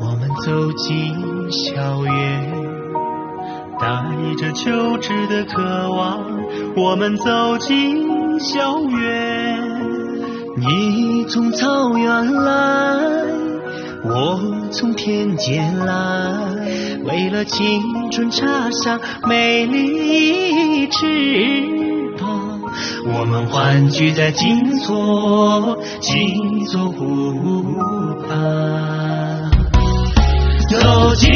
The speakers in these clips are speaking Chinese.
我们走进校园，带着求知的渴望，我们走进校园。你从草原来，我从田间来，为了青春插上美丽翅膀。我们欢聚在几座湖畔，走进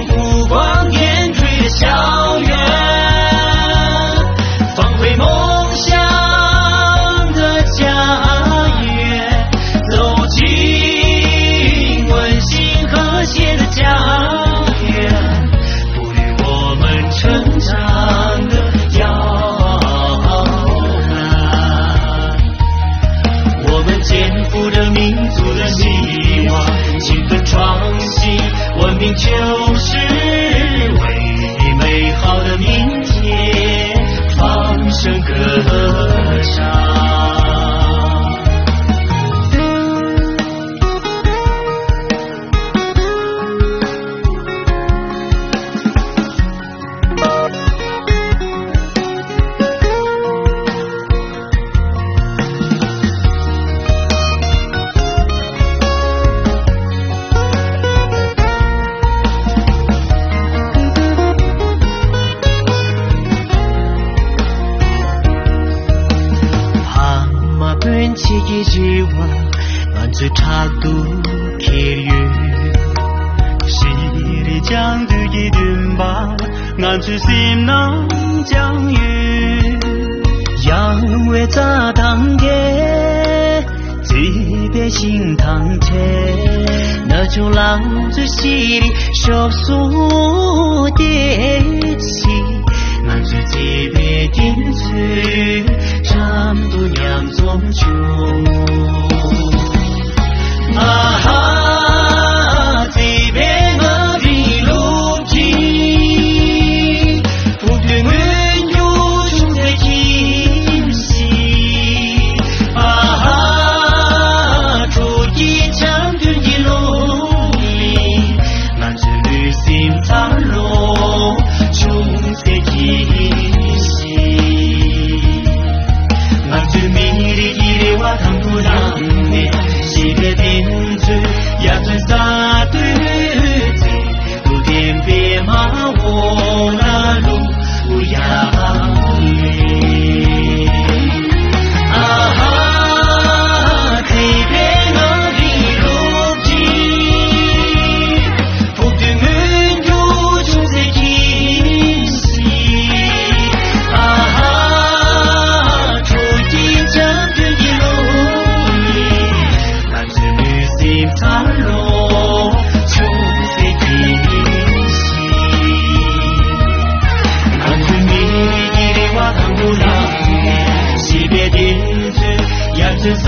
湖光点缀的校园，放回梦想的家园，走进温馨和谐的家园，哺育我们成长的摇篮。我们肩负着民族的希望，勤奋创新，文明就是为美好的明天放声歌唱。最差都开源，是你将自己dun吧，俺最心能将远，因为咋当嘅，这边心疼切，那就让最心里受所的气，俺最这边顶嘴，差不多两种穷。啊哈，这边我的路径，不对我有种的惊喜。啊哈，注意将军的路里，俺这旅行长路，种的惊喜。俺这迷离的瓦塘土壤里。西边顶着呀最洒对子，路边别骂我那路遥远。啊哈，这边我的路径，不对我有种的惊喜。啊哈，注意将军的路。长路充满惊喜，俺最迷离的瓦塘土壤，西边顶着呀最洒